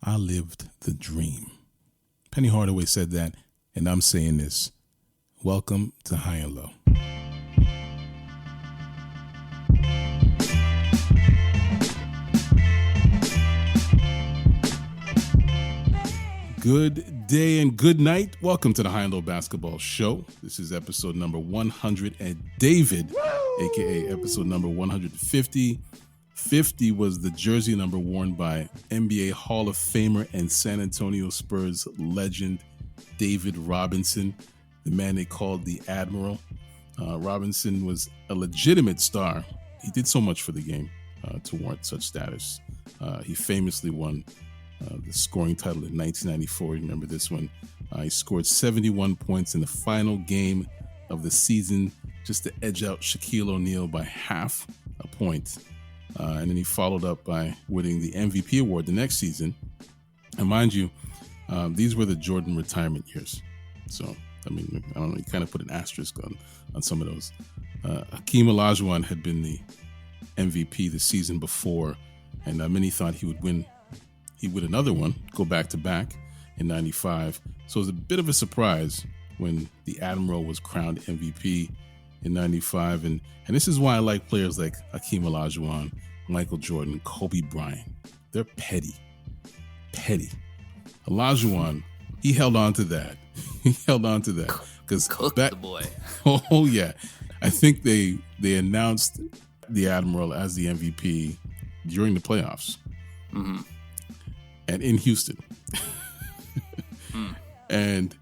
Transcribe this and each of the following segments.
I lived the dream. Penny Hardaway said that, and I'm saying this. Welcome to High and Low. Good day and good night. Welcome to the High and Low Basketball Show. This is episode number 100 and David, aka episode number 150. 50 was the jersey number worn by NBA Hall of Famer and San Antonio Spurs legend David Robinson, the man they called the Admiral. Robinson was a legitimate star. He did so much for the game to warrant such status. He famously won the scoring title in 1994. Remember this one? He scored 71 points in the final game of the season just to edge out Shaquille O'Neal by half a point. And then he followed up by winning the MVP award the next season. And mind you, these were the Jordan retirement years. So, I mean, I don't know, you kind of put an asterisk on some of those. Hakeem Olajuwon had been the MVP the season before, and many thought he would win another one, go back-to-back in 95. So it was a bit of a surprise when the Admiral was crowned MVP in 95. And this is why I like players like Hakeem Olajuwon, Michael Jordan, Kobe Bryant. They're petty. Olajuwon, he held on to that. Because the boy. Oh, yeah. I think they announced the Admiral as the MVP during the playoffs. Mm-hmm. And in Houston. And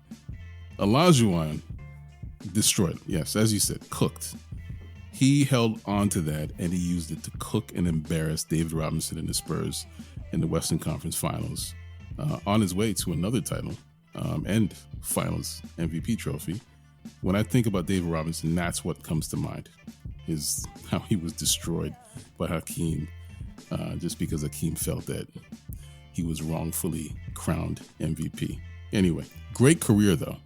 Olajuwon destroyed him. Yes, as you said, cooked. He held on to that, and he used it to cook and embarrass David Robinson and the Spurs in the Western Conference Finals, on his way to another title and Finals MVP trophy. When I think about David Robinson, that's what comes to mind, is how he was destroyed by Hakeem, just because Hakeem felt that he was wrongfully crowned MVP. Anyway, great career, though.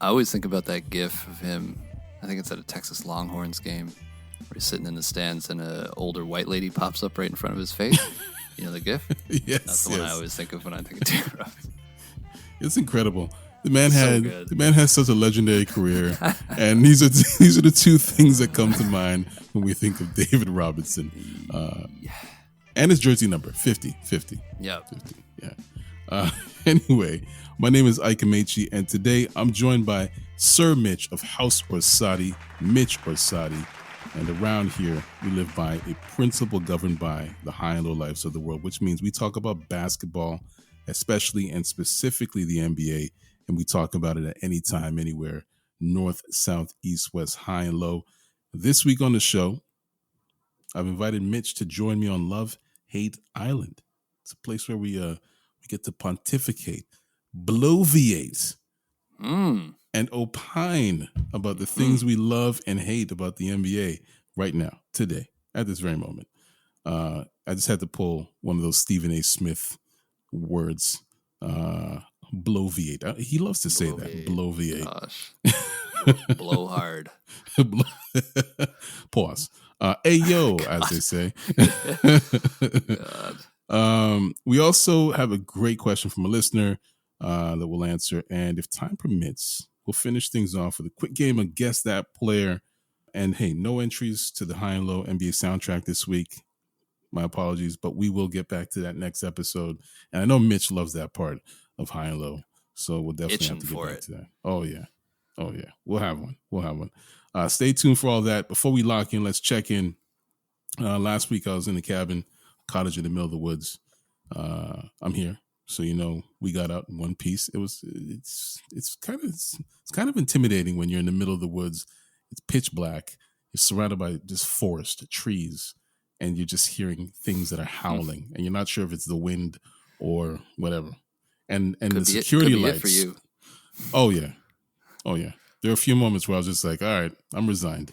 I always think about that gif of him. I think it's at a Texas Longhorns game where he's sitting in the stands and an older white lady pops up right in front of his face. You know the gif? Yes. That's the one I always think of when I think of David Robinson. It's incredible. The man has such a legendary career, and these are the two things that come to mind when we think of David Robinson. And his jersey number, 50. Yeah. 50, yeah. Anyway, my name is Amaechi, and today I'm joined by Sir Mitch of House Orsatti, Mitch Orsatti. And around here, we live by a principle governed by the high and low lives of the world, which means we talk about basketball, especially and specifically the NBA, and we talk about it at any time, anywhere, north, south, east, west, high and low. This week on the show, I've invited Mitch to join me on Love Hate Island. It's a place where we get to pontificate, bloviate, and opine about the things we love and hate about the NBA right now, today, at this very moment. I just had to pull one of those Stephen A. Smith words, bloviate. He loves to say that, bloviate. Gosh. Blow hard. Pause. Ayo, as they say. God. We also have a great question from a listener that we'll answer. And if time permits, we'll finish things off with a quick game of Guess That Player. And hey, no entries to the High and Low NBA soundtrack this week. My apologies, but we will get back to that next episode. And I know Mitch loves that part of High and Low, so we'll definitely have to get back to that. Oh, yeah. We'll have one. Stay tuned for all that. Before we lock in, let's check in. Last week I was in the cabin, cottage in the middle of the woods. I'm here, so we got out in one piece. It's kind of intimidating when you're in the middle of the woods. It's pitch black. You're surrounded by just forest, trees, and you're just hearing things that are howling, and you're not sure if it's the wind or whatever. And the security lights for you. Oh yeah. There are a few moments where I was just like, all right, I'm resigned.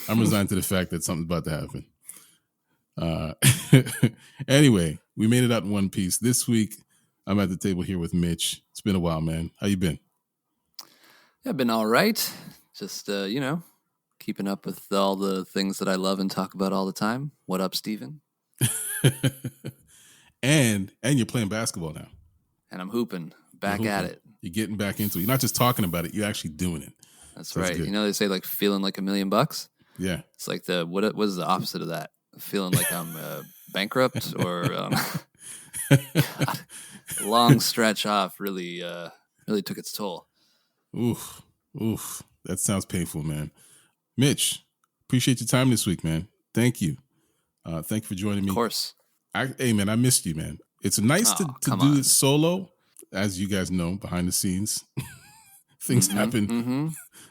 I'm resigned to the fact that something's about to happen. Anyway, we made it out in one piece. This week, I'm at the table here with Mitch. It's been a while, man. How you been? Yeah, been all right. Just, keeping up with all the things that I love and talk about all the time. What up, Steven? And you're playing basketball now. and I'm hooping back at it. You're getting back into it. You're not just talking about it. You're actually doing it. That's right. You know, they say like feeling like $1 million. Yeah. It's like what is the opposite of that? Feeling like I'm bankrupt or God, long stretch off really took its toll. Oof. That sounds painful, man. Mitch, appreciate your time this week, man. Thank you. Thank you for joining me. Of course. Hey, man, I missed you, man. It's nice to do this solo. As you guys know, behind the scenes, things happen. Mm-hmm.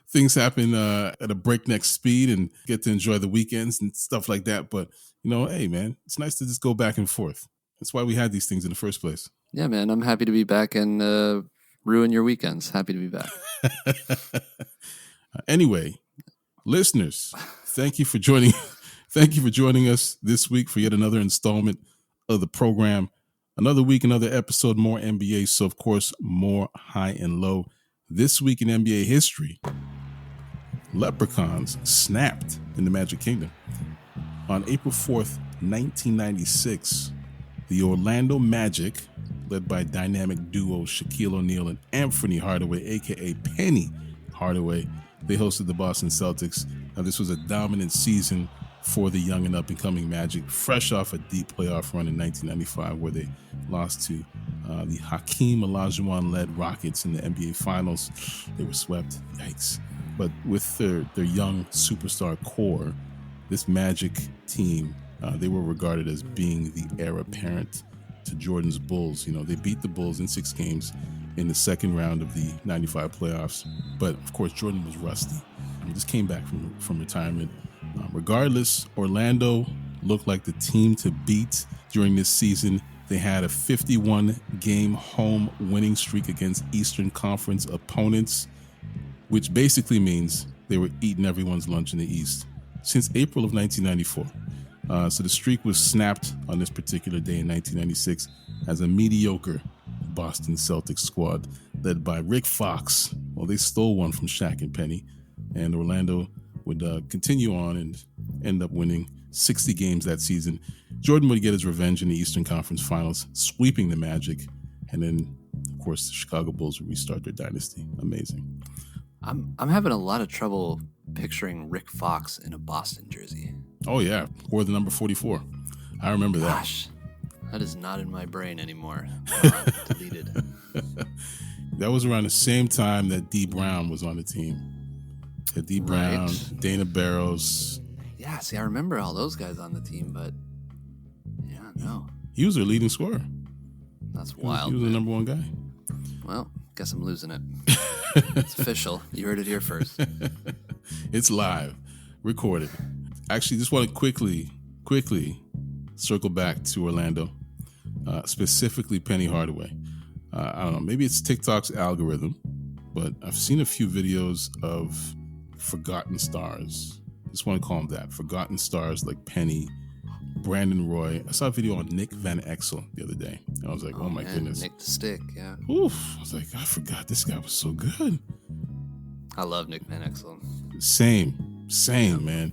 Things happen at a breakneck speed, and get to enjoy the weekends and stuff like that. But, hey, man, it's nice to just go back and forth. That's why we had these things in the first place. Yeah, man, I'm happy to be back and ruin your weekends. Happy to be back. Anyway, listeners, thank you for joining. Thank you for joining us this week for yet another installment of the program. Another week, another episode, more NBA. So, of course, more high and low. This week in NBA history, leprechauns snapped in the Magic Kingdom. On April 4th, 1996, the Orlando Magic, led by dynamic duo Shaquille O'Neal and Anthony Hardaway, a.k.a. Penny Hardaway, they hosted the Boston Celtics. Now, this was a dominant season for the young and up-and-coming Magic, fresh off a deep playoff run in 1995 where they lost to the Hakeem Olajuwon-led Rockets in the NBA Finals. They were swept. Yikes. But with their young superstar core, this Magic team, they were regarded as being the heir apparent to Jordan's Bulls. They beat the Bulls in 6 games in the second round of the 95 playoffs. But, of course, Jordan was rusty. He just came back from retirement. Regardless, Orlando looked like the team to beat during this season. They had a 51-game home winning streak against Eastern Conference opponents, which basically means they were eating everyone's lunch in the East since April of 1994. So the streak was snapped on this particular day in 1996 as a mediocre Boston Celtics squad led by Rick Fox. Well, they stole one from Shaq and Penny, and Orlando would continue on and end up winning 60 games that season. Jordan would get his revenge in the Eastern Conference Finals, sweeping the Magic, and then, of course, the Chicago Bulls would restart their dynasty. Amazing. I'm having a lot of trouble picturing Rick Fox in a Boston jersey. Oh, yeah. Wore the number 44. I remember that. Gosh, that is not in my brain anymore. Deleted. That was around the same time that D. Brown was on the team. D. Brown, right. Dana Barros. Yeah, see, I remember all those guys on the team, but yeah, no. He was their leading scorer. That's wild. He was the number one guy. Well, guess I'm losing it. It's official. You heard it here first. It's live, recorded. Actually, just want to quickly circle back to Orlando, specifically Penny Hardaway. I don't know, maybe it's TikTok's algorithm, but I've seen a few videos of forgotten stars. Just want to call them that. Forgotten stars like Penny, Brandon Roy. I saw a video on Nick Van Exel the other day. And I was like, oh my goodness. Nick the Stick, yeah. Oof. I was like, I forgot this guy was so good. I love Nick Van Exel. Same, man.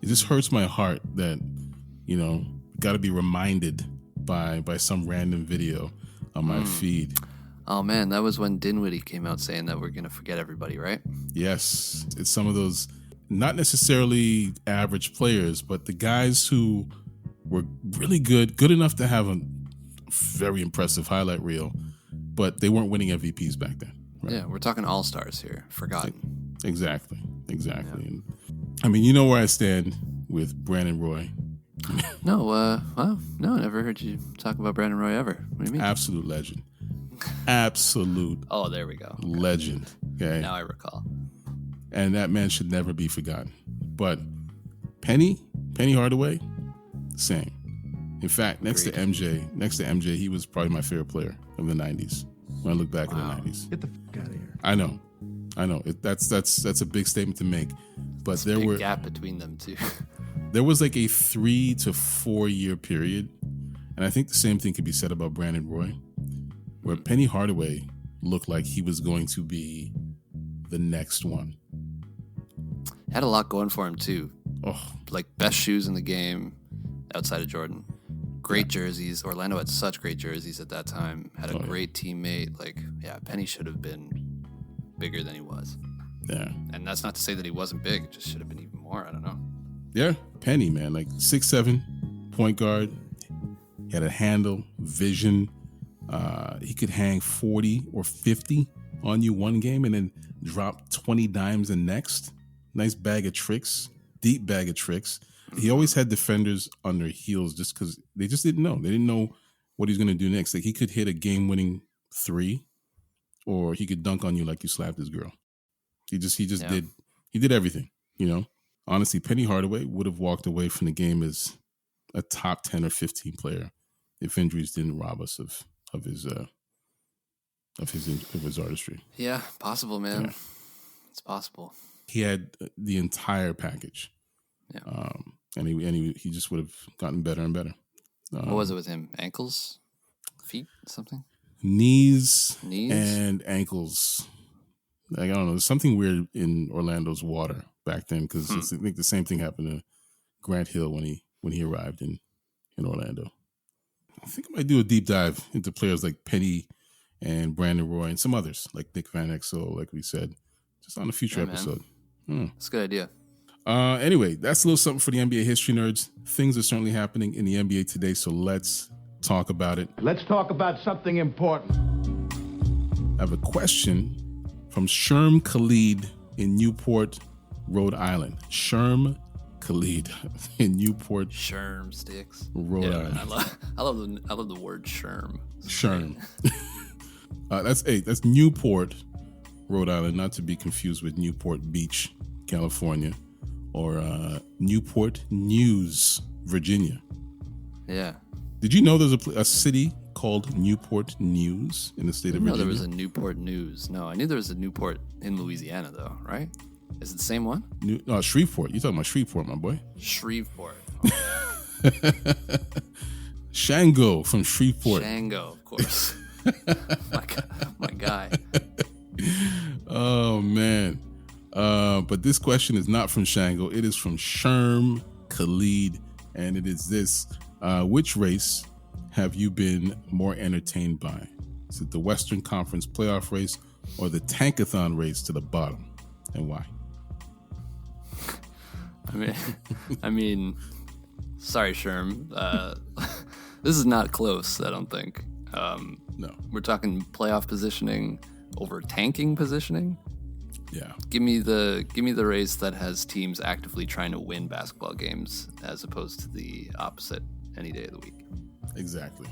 It just hurts my heart that, got to be reminded by some random video on my feed. Oh, man, that was when Dinwiddie came out saying that we're going to forget everybody, right? Yes. It's some of those, not necessarily average players, but the guys who were really good enough to have a very impressive highlight reel, but they weren't winning MVPs back then. Right? Yeah, we're talking all-stars here. Forgotten. Exactly. Yeah. And, I mean, you know where I stand with Brandon Roy. No, I never heard you talk about Brandon Roy ever. What do you mean? Absolute legend. Absolute. Oh, there we go. Legend. Okay. Now I recall. And that man should never be forgotten. But Penny Hardaway, same. In fact, next to MJ, he was probably my favorite player of the 90s. When I look back at the 90s. Get the fuck out of here. I know. That's a big statement to make. But there was a big gap between them too. There was like a 3 to 4 year period, and I think the same thing could be said about Brandon Roy, where Penny Hardaway looked like he was going to be the next one. Had a lot going for him too. Oh, like best shoes in the game outside of Jordan. Great jerseys. Orlando had such great jerseys at that time. Had a great teammate. Like, yeah, Penny should have been bigger than he was. Yeah. And that's not to say that he wasn't big. It just should have been even more. I don't know. Yeah, Penny, man, like 6'7", point guard. He had a handle, vision. He could hang 40 or 50 on you one game and then drop 20 dimes the next. Nice bag of tricks, deep bag of tricks. He always had defenders on their heels just because they just didn't know. They didn't know what he's going to do next. Like he could hit a game-winning 3, or he could dunk on you like you slapped his girl. He did everything, you know. Honestly, Penny Hardaway would have walked away from the game as a top 10 or 15 player if injuries didn't rob us of his artistry. Yeah, possible, man. Yeah. It's possible. He had the entire package. Yeah. And he just would have gotten better and better. What was it with him? Ankles? Feet? Something? Knees? And ankles. Like, I don't know. There's something weird in Orlando's water back then because I think the same thing happened to Grant Hill when he arrived in Orlando. I think I might do a deep dive into players like Penny and Brandon Roy and some others like Nick Van Exel, like we said, just on a future episode. That's a good idea. Anyway, that's a little something for the NBA history nerds. Things are certainly happening in the NBA today, so let's talk about it. Let's talk about something important. I have a question from Sherm Khalid in Newport, Rhode Island. Sherm Khalid in Newport. Sherm sticks. Rhode Island. I love the word sherm. Sherm. That's Newport, Rhode Island, not to be confused with Newport Beach, California, or Newport News, Virginia. Yeah. Did you know there's a city called Newport News in the state of Virginia? No, there was a Newport News. No, I knew there was a Newport in Louisiana, though, right? Is it the same one? Shreveport. You're talking about Shreveport, my boy. Shreveport. Shango from Shreveport. Shango, of course. my guy. Oh, man. But this question is not from Shango. It is from Sherm Khalid, and it is this. Which race have you been more entertained by? Is it the Western Conference playoff race or the tankathon race to the bottom, and why? I mean, sorry, Sherm. This is not close, I don't think. No. We're talking playoff positioning over tanking positioning. Yeah. Give me the race that has teams actively trying to win basketball games as opposed to the opposite any day of the week. Exactly.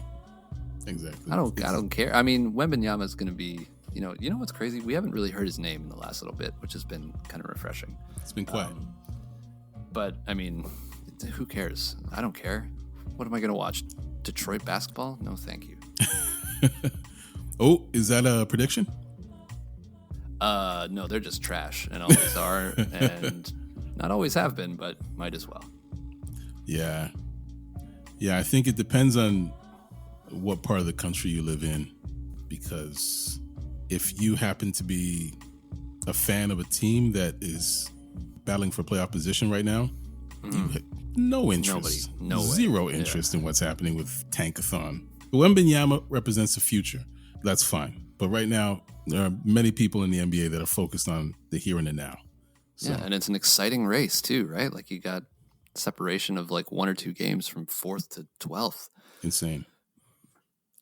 I don't care. I mean, Wembanyama is going to be, you know what's crazy? We haven't really heard his name in the last little bit, which has been kind of refreshing. It's been quiet. But I mean, who cares? I don't care. What am I going to watch? Detroit basketball? No, thank you. Oh, is that a prediction? No, they're just trash and always are, and not always have been, but might as well. Yeah. I think it depends on what part of the country you live in, because if you happen to be a fan of a team that is battling for playoff position right now, you have no interest, zero interest in what's happening with Tankathon. Wembanyama represents the future. That's fine. But right now, there are many people in the NBA that are focused on the here and the now. So. Yeah, and it's an exciting race too, right? Like you got separation of like 1 or 2 games from 4th to 12th. Insane.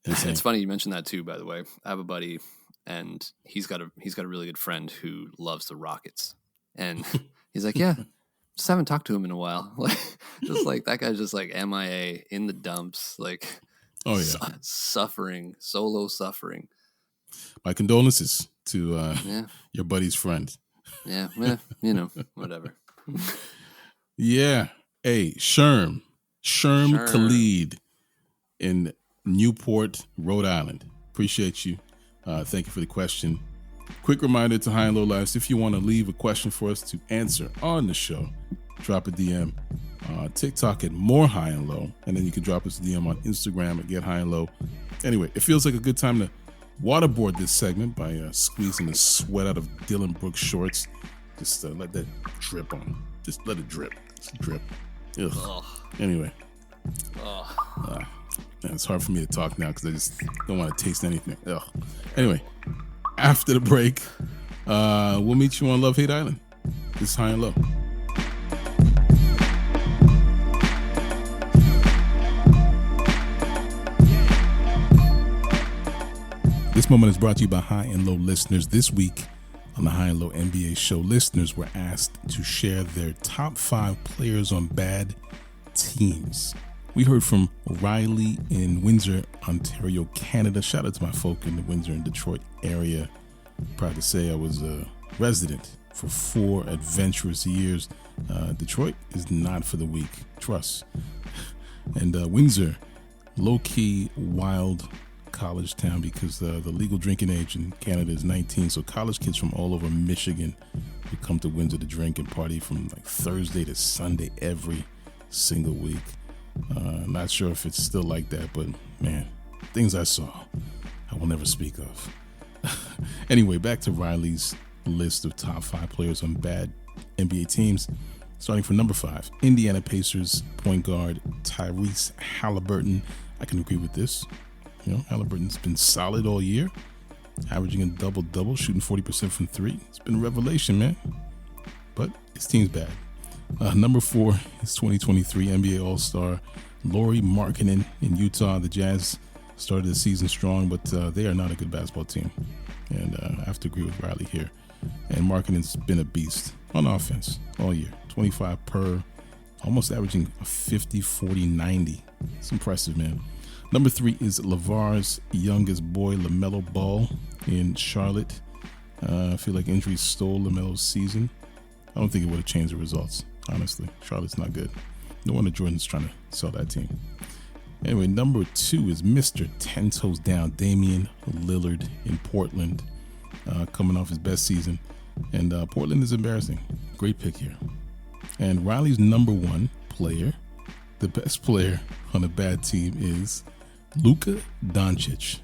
It's funny you mentioned that too, by the way. I have a buddy, and he's got a really good friend who loves the Rockets, and he's like, yeah, just haven't talked to him in a while. Like, just like that guy's just like MIA in the dumps, like, suffering, solo suffering. My condolences to your buddy's friend. Yeah, whatever. Yeah. Hey, Sherm Khalid in Newport, Rhode Island. Appreciate you. Thank you for the question. Quick reminder to High and Low Lives, if you want to leave a question for us to answer on the show, drop a DM TikTok at More High and Low, and then you can drop us a DM on Instagram at Get High and Low. Anyway, it feels like a good time to waterboard this segment by squeezing the sweat out of Dylan Brooks' shorts. Just let that drip on. Just let it drip. Just drip. Ugh. Anyway. It's hard for me to talk now because I just don't want to taste anything. Ugh. Anyway, after the break, we'll meet you on Love Hate Island. This is High and Low. This moment is brought to you by High and Low listeners. This week on the High and Low NBA show, listeners were asked to share their top 5 players on bad teams. We heard from Riley in Windsor, Ontario, Canada. Shout out to my folk in the Windsor and Detroit area. Proud to say I was a resident for 4 adventurous years. Detroit is not for the weak, trust. And Windsor, low-key, wild college town because the legal drinking age in Canada is 19. So college kids from all over Michigan would come to Windsor to drink and party from like Thursday to Sunday every single week. Not sure if it's still like that, but man, things I saw, I will never speak of. Anyway, back to Riley's list of top 5 players on bad NBA teams. Starting from number 5, Indiana Pacers point guard Tyrese Halliburton. I can agree with this. You know, Halliburton's been solid all year, averaging a double-double, shooting 40% from 3. It's been a revelation, man. But his team's bad. Number 4 is 2023 NBA All-Star Lauri Markkanen in Utah. The Jazz started the season strong, but they are not a good basketball team. And I have to agree with Riley here. And Markkanen's been a beast on offense all year. 25 per, almost averaging a 50, 40, 90. It's impressive, man. Number 3 is LeVar's youngest boy, LaMelo Ball in Charlotte. I feel like injuries stole LaMelo's season. I don't think it would have changed the results, honestly. Charlotte's not good. No wonder Jordan's trying to sell that team. Anyway, number 2 is Mr. 10 Toes Down, Damian Lillard in Portland, coming off his best season. And Portland is embarrassing. Great pick here. And Riley's number 1 player, the best player on a bad team, is Luka Doncic.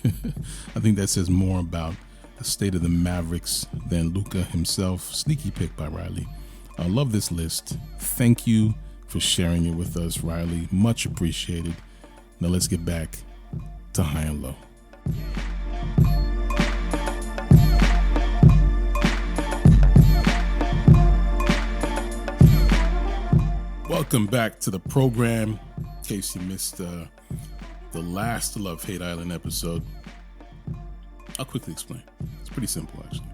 I think that says more about the state of the Mavericks than Luka himself. Sneaky pick by Riley. I love this list. Thank you for sharing it with us, Riley. Much appreciated. Now let's get back to High and Low. Welcome back to the program. In case you missed the last Love Hate Island episode, I'll quickly explain. It's pretty simple, actually.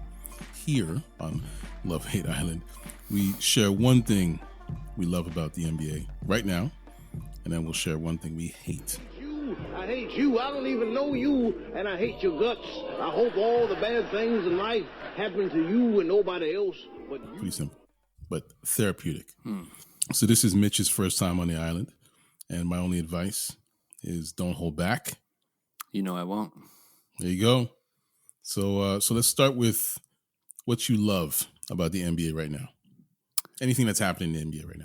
Here on Love Hate Island, we share one thing we love about the NBA right now, and then we'll share one thing we hate. I hate you. I don't even know you, and I hate your guts. I hope all the bad things in life happen to you and nobody else but you. Pretty simple, but therapeutic. So this is Mitch's first time on the island, and my only advice is don't hold back. You know I won't. There you go. So let's start with what you love about the NBA right now. Anything that's happening in the NBA right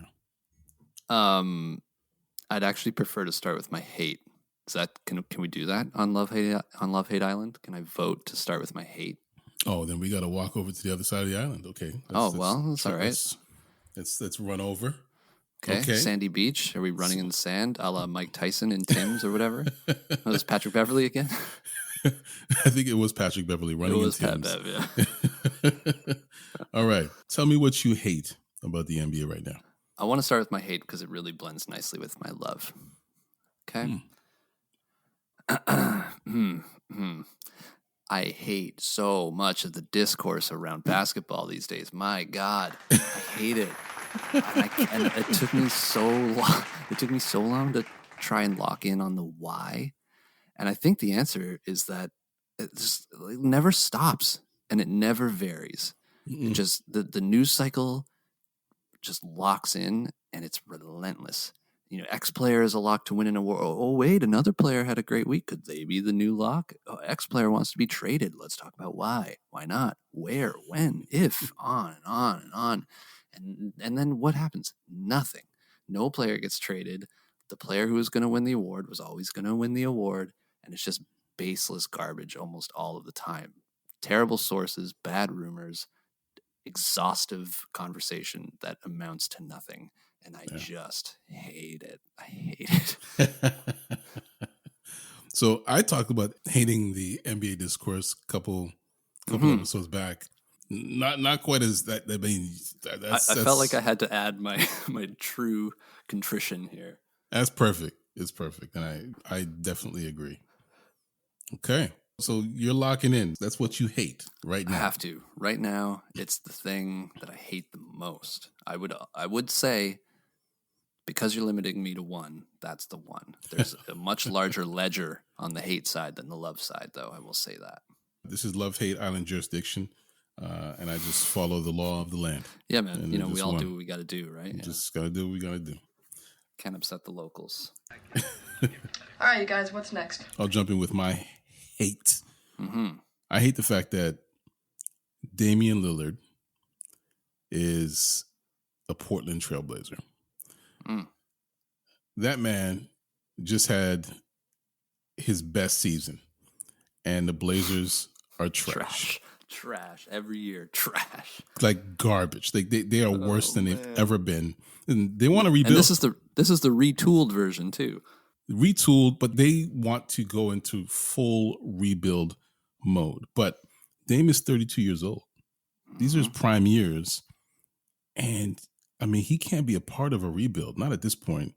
now. I'd actually prefer to start with my hate. Is that can we do that on Love Hate Island? Can I vote to start with my hate? Oh, then we got to walk over to the other side of the island. Okay. That's all right. Let's run over. Okay. Sandy Beach. Are we running in the sand, a la Mike Tyson in Tim's or whatever? Was this Patrick Beverly again? I think it was Patrick Beverly running in Tim's. It was Pat Bev, yeah. All right. Tell me what you hate about the NBA right now. I want to start with my hate because it really blends nicely with my love. Okay. I hate so much of the discourse around basketball these days. My God, I hate it. And it took me so long. It took me so long to try and lock in on the why. And I think the answer is that it never stops and it never varies. It just the news cycle just locks in and it's relentless. You know, X player is a lock to win an award. Oh, wait, another player had a great week. Could they be the new lock? Oh, X player wants to be traded. Let's talk about why. Why not? Where? When? If? On and on and on. And then what happens? Nothing. No player gets traded. The player who was going to win the award was always going to win the award. And it's just baseless garbage almost all of the time. Terrible sources, bad rumors, exhaustive conversation that amounts to nothing. and I just hate it. I hate it. So I talked about hating the NBA discourse a couple episodes back. Not quite as that. I mean, I felt like I had to add my true contrition here. That's perfect. It's perfect, and I definitely agree. Okay, so you're locking in. That's what you hate right now. I have to. Right now, it's the thing that I hate the most. I would say, because you're limiting me to one, that's the one. There's a much larger ledger on the hate side than the love side, though. I will say that. This is love-hate island jurisdiction, and I just follow the law of the land. Yeah, man. And we all do what we got to do, right? Just got to do what we got to do. Can't upset the locals. All right, you guys, what's next? I'll jump in with my hate. I hate the fact that Damian Lillard is a Portland Trailblazer. That man just had his best season, and the Blazers are trash. Trash every year. Trash. Like garbage. They are worse than they've ever been. And they want to rebuild. And this is the retooled version too. Retooled, but they want to go into full rebuild mode. But Dame is 32 years old. These are his prime years. And I mean, he can't be a part of a rebuild, not at this point.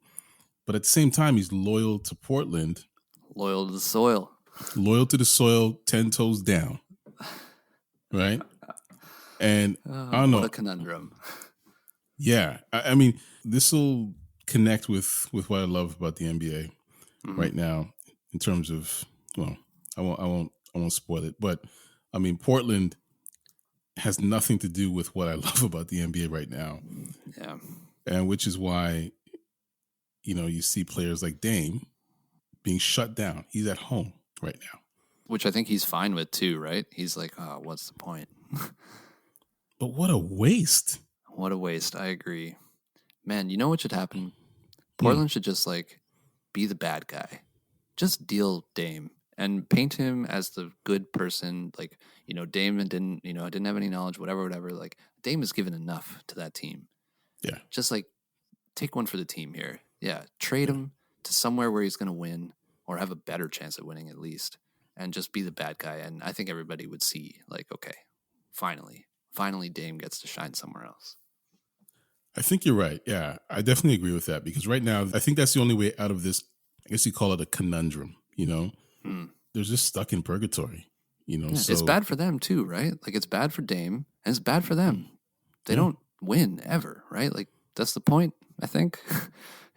But at the same time, he's loyal to Portland. Loyal to the soil. Loyal to the soil, 10 toes down. Right? And I don't know. What a conundrum. Yeah. I mean, this will connect with what I love about the NBA right now in terms of, well, I won't spoil it. But I mean, Portland has nothing to do with what I love about the NBA right now. Yeah. And which is why, you see players like Dame being shut down. He's at home right now. Which I think he's fine with too, right? He's like, oh, what's the point? But what a waste. What a waste. I agree. Man, you know what should happen? Portland should just be the bad guy. Just deal Dame and paint him as the good person. Dame didn't have any knowledge, whatever. Dame has given enough to that team. Yeah. Just take one for the team here. Yeah. Trade him to somewhere where he's going to win or have a better chance at winning at least. And just be the bad guy. And I think everybody would see, okay, finally Dame gets to shine somewhere else. I think you're right. Yeah, I definitely agree with that because right now, I think that's the only way out of this. I guess you call it a conundrum, They're just stuck in purgatory, So it's bad for them too, right? It's bad for Dame and it's bad for them. They don't win ever, right? That's the point, I think.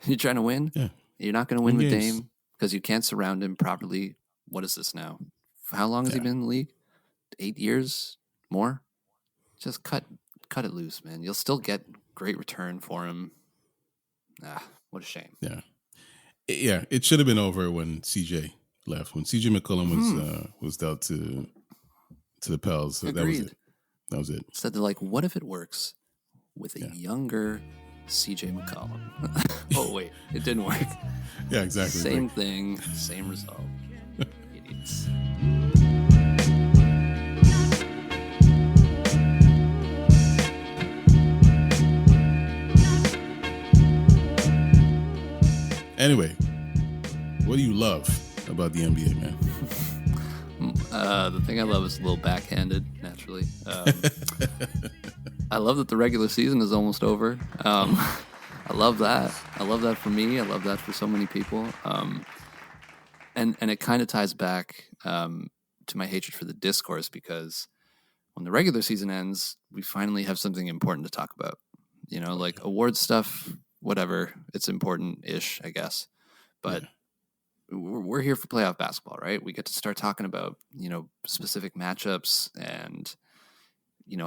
You're trying to win. Yeah. You're not going to win with Dame because you can't surround him properly. What is this now? How long has he been in the league? 8 years? More? Just cut it loose, man. You'll still get great return for him. What a shame. Yeah. Yeah, it should have been over when CJ left. When CJ McCollum was dealt to the Pels. So that was it. That was it. Said they're what if it works with a younger CJ McCollum? Oh, wait. It didn't work. Yeah, exactly. Same thing, same result. Idiots. Anyway, what do you love about the NBA, man? The thing I love is a little backhanded, naturally. I love that the regular season is almost over. I love that. I love that for me. I love that for so many people. And it kind of ties back to my hatred for the discourse because when the regular season ends, we finally have something important to talk about. Award stuff, whatever. It's important-ish, I guess. But we're here for playoff basketball, right? We get to start talking about, specific matchups and,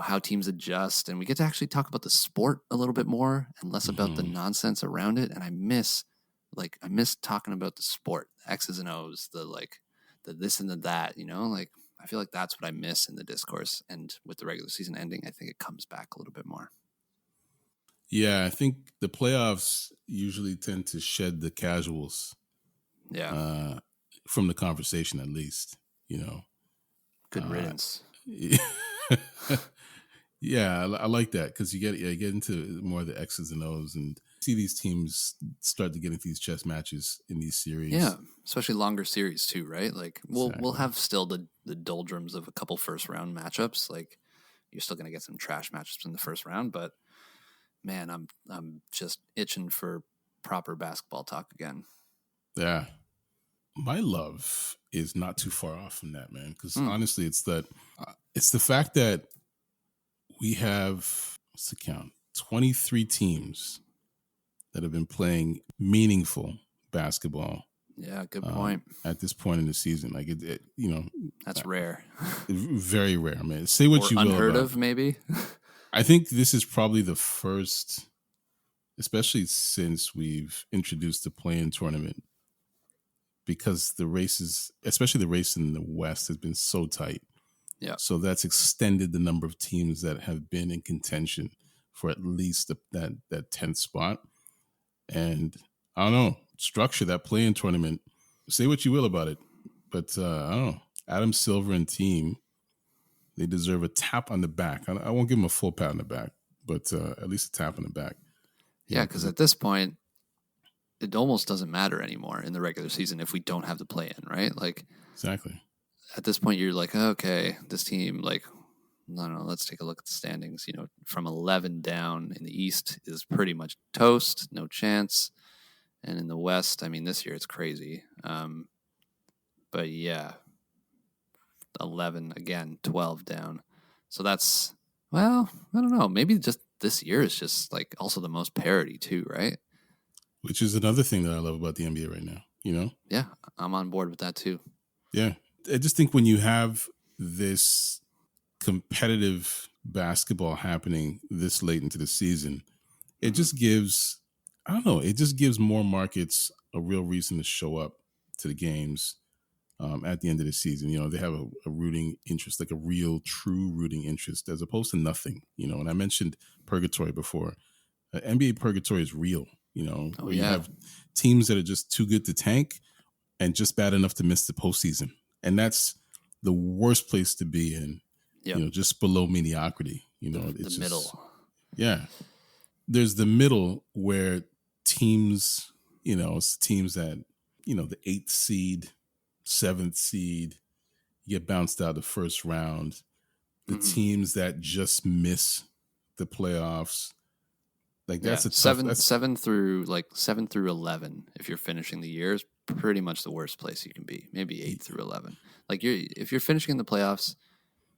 how teams adjust. And we get to actually talk about the sport a little bit more and less about the nonsense around it. And I miss talking about the sport, the X's and O's, the this and the that, I feel like that's what I miss in the discourse. And with the regular season ending, I think it comes back a little bit more. Yeah, I think the playoffs usually tend to shed the casuals. Yeah. From the conversation, at least, Good riddance. Yeah, I like that because you get into more of the X's and O's, and see these teams start to get into these chess matches in these series. Yeah, especially longer series too, right? Like we'll have still the doldrums of a couple first round matchups. Like you're still going to get some trash matchups in the first round, but man, I'm just itching for proper basketball talk again. Yeah. My love is not too far off from that, man. Because honestly, it's the fact that we have, what's the count? 23 teams that have been playing meaningful basketball. Yeah, good point. At this point in the season, like that's rare. Very rare, man. Say what you will. Unheard of, maybe. I think this is probably the first, especially since we've introduced the play-in tournament, because the races, especially the race in the West, has been so tight. Yeah. So that's extended the number of teams that have been in contention for at least that 10th spot. And I don't know, structure that play-in tournament. Say what you will about it, but I don't know. Adam Silver and team, they deserve a tap on the back. I won't give them a full pat on the back, but at least a tap on the back. Yeah, because at this point, it almost doesn't matter anymore in the regular season if we don't have the play-in, right? Like exactly. At this point, you're like, okay, this team, like, no, let's take a look at the standings. From 11 down in the East is pretty much toast, no chance. And in the West, I mean, this year it's crazy. But yeah, 11 again, 12 down. So that's, well, I don't know. Maybe just this year is just like also the most parity too, right? Which is another thing that I love about the NBA right now, Yeah, I'm on board with that too. Yeah. I just think when you have this competitive basketball happening this late into the season, it just gives, I don't know, it just gives more markets a real reason to show up to the games at the end of the season. They have a rooting interest, like a real, true rooting interest, as opposed to nothing, and I mentioned purgatory before. NBA purgatory is real, where you have teams that are just too good to tank and just bad enough to miss the postseason. And that's the worst place to be in, just below mediocrity. It's the middle. Yeah. There's the middle where teams, it's teams that, the 8th seed, 7th seed, get bounced out the first round. The teams that just miss the playoffs. Like that's a tough, 7 through 11. If you're finishing the year, is pretty much the worst place you can be. Maybe 8 through 11. Like if you're finishing in the playoffs,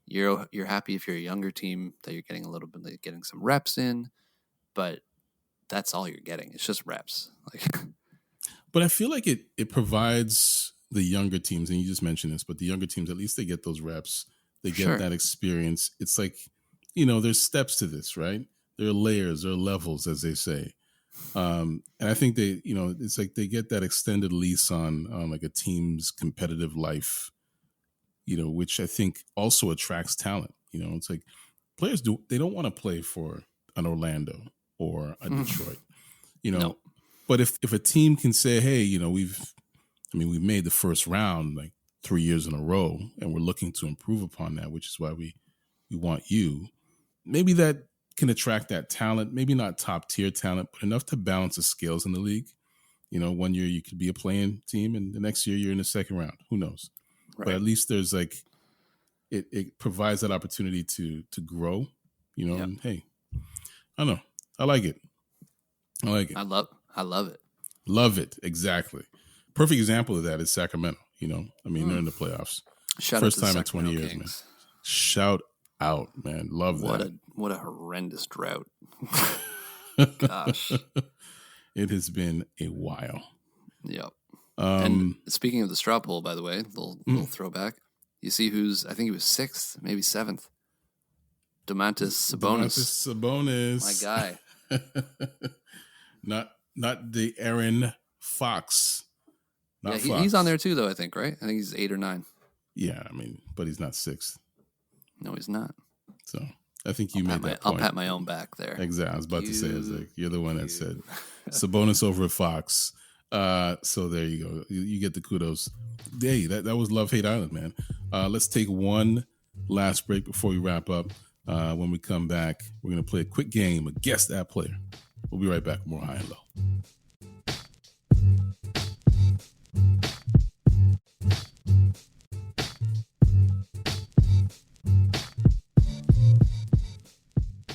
you're happy if you're a younger team that you're getting a little bit, like, getting some reps in, but that's all you're getting. It's just reps. But I feel like it provides the younger teams, and you just mentioned this, but the younger teams, at least they get those reps. They get that experience. It's like, there's steps to this, right? There are layers, there are levels, as they say. And I think they, it's like they get that extended lease on like a team's competitive life, which I think also attracts talent. It's like players they don't want to play for an Orlando or a Detroit, No. But if a team can say, hey, we've made the first round like 3 years in a row and we're looking to improve upon that, which is why we want you, maybe that can attract that talent, maybe not top tier talent, but enough to balance the scales in the league. 1 year you could be a playing team and the next year you're in the second round. Who knows? Right. But at least there's like, it provides that opportunity to grow, and hey, I don't know. I like it. I love it. Love it. Exactly. Perfect example of that is Sacramento. They're in the playoffs. First time in 20 years, Kings. Man. Shout out, man. Love that. What a horrendous drought. Gosh. It has been a while. Yep. And speaking of the straw poll, by the way, little throwback. You see I think he was 6th, maybe 7th. Domantas Sabonis. My guy. Not the Aaron Fox. Fox. He's on there too, though, I think, right? I think he's 8 or 9. Yeah, but he's not 6th. No, he's not. So I think you made that point. I'll pat my own back there. Exactly. I was about to say, you're the one that said Sabonis over Fox. So there you go. You get the kudos. Hey, that was Love-Hate Island, man. Let's take one last break before we wrap up. When we come back, we're going to play a quick game, a Guess That Player. We'll be right back. More High and Low.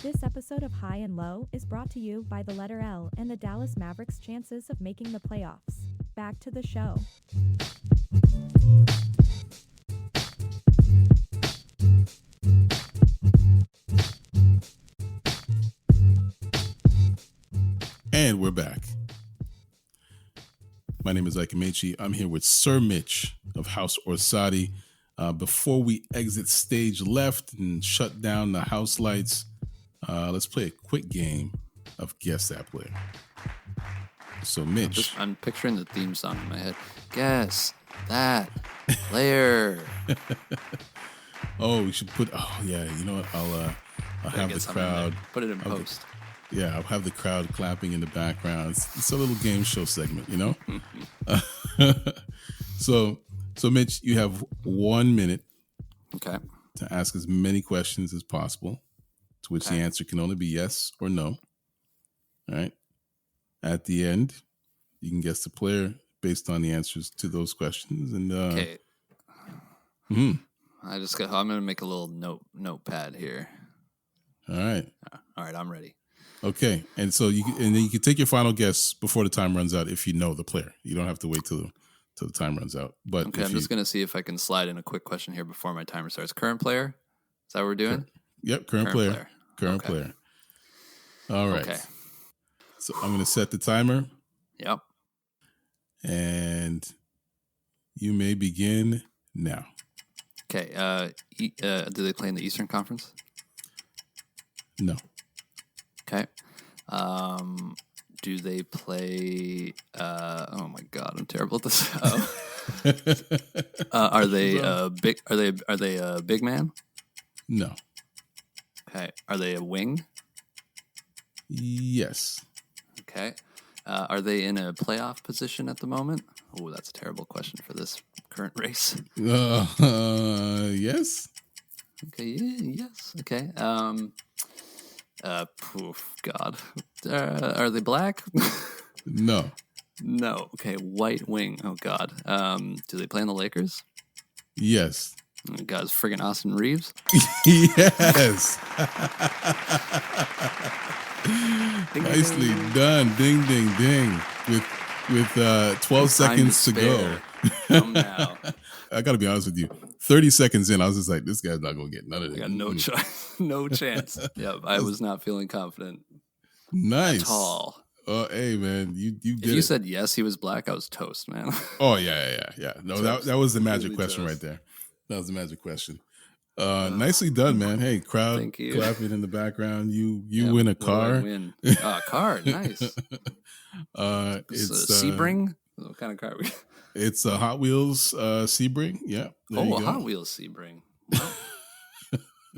This episode of High and Low is brought to you by the letter L and the Dallas Mavericks' chances of making the playoffs. Back to the show. And we're back. My name is Amaechi. I'm here with Sir Mitch of House Orsatti. Before we exit stage left and shut down the house lights, let's play a quick game of Guess That Player. So, Mitch. I'm picturing the theme song in my head. Guess that player. Oh, we should put. Oh, yeah. You know what? I'll have the crowd. Put it in post. Yeah, I'll have the crowd clapping in the background. It's a little game show segment, you know? So, Mitch, you have 1 minute to ask as many questions as possible, to which the answer can only be yes or no. All right? At the end, you can guess the player based on the answers to those questions. And okay. I'm going to make a little notepad here. All right. All right, I'm ready. Okay, and so then you can take your final guess before the time runs out if you know the player. You don't have to wait till the time runs out. But okay, I'm just going to see if I can slide in a quick question here before my timer starts. Current player? Is that what we're doing? Yep, current player. Current player. All right. Okay. So I'm going to set the timer. Yep. And you may begin now. Okay. Do they play in the Eastern Conference? No. Okay. Do they play? Oh my God, I'm terrible at this. Are they big? Are they a big man? No. Okay. Are they a wing? Yes. Okay. Are they in a playoff position at the moment? Oh, that's a terrible question for this current race. Yes. Okay. Yes. Okay. God. Are they black? No. No. Okay. White wing. Oh, God. Do they play in the Lakers? Yes. Oh, God, it's friggin' Austin Reeves? Yes. Nicely done. Ding, ding, ding. With 12 seconds to go. Come now. I got to be honest with you. 30 seconds in, I was just like, this guy's not going to get none of this. I got no chance. No chance. Yep, I was not feeling confident. Nice. At all. Oh, hey, man. You did If you said yes, he was black, I was toast, man. Oh, yeah. No, that was the magic question right there. That was the magic question. Nicely done, man. Hey, crowd Thank you. Clapping in the background. You win a car. Win? Car, nice. It's a Sebring. What kind of car? It's a Hot Wheels Sebring. Yeah. A Hot Wheels Sebring. Well,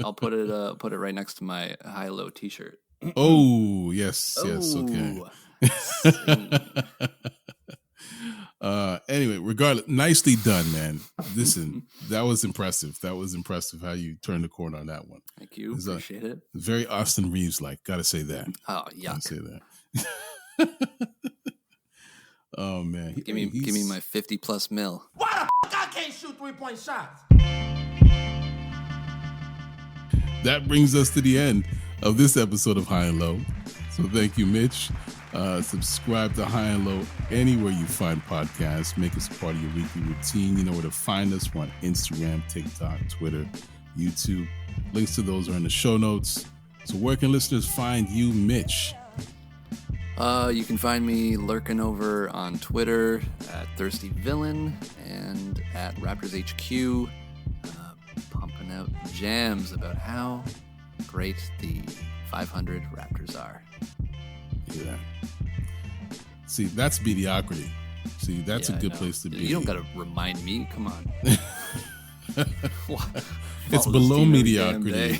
I'll put it right next to my high-low T-shirt. Oh yes, okay. Anyway, regardless, nicely done, man. Listen, that was impressive. That was impressive how you turned the corner on that one. Thank you. Appreciate it. Very Austin Reeves-like. Gotta say that. Oh, yuck. Gotta say that. Oh man, give me my 50+ mil. Why the fuck I can't shoot 3-point shots? That brings us to the end of this episode of High and Low. So thank you, Mitch. Subscribe to High and Low anywhere you find podcasts. Make us part of your weekly routine. You know where to find us. We're on Instagram, TikTok, Twitter, YouTube. Links to those are in the show notes. So where can listeners find you, Mitch? You can find me lurking over on Twitter at Thirsty Villain and at Raptors HQ, pumping out jams about how great the 500 Raptors are. Yeah. See, that's mediocrity. See, that's a good place to be. You don't got to remind me. Come on. It's below mediocrity.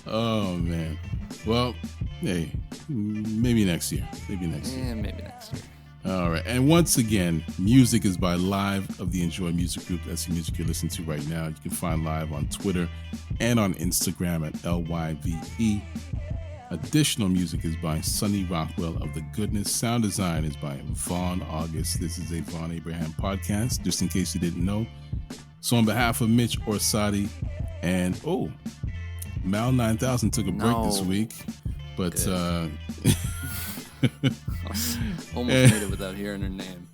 Oh, man. Well, hey, maybe next year. Maybe next year. All right. And once again, music is by Live of the Enjoy Music Group. That's the music you're listening to right now. You can find Live on Twitter and on Instagram at LYVE. Additional music is by Sonny Rockwell of The Goodness. Sound design is by Vonn August. This is a Vonn+Abrahamm podcast, just in case you didn't know. So on behalf of Mitch, Orsatti, and Mal 9000 took a break this week, but almost made it without hearing her name.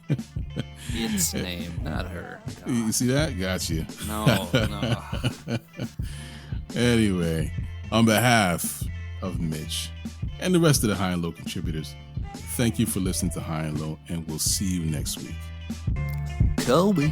Its name, not her. God. You see that? Got you. No. Anyway, on behalf of Mitch and the rest of the High and Low contributors, thank you for listening to High and Low, and we'll see you next week. Kobe.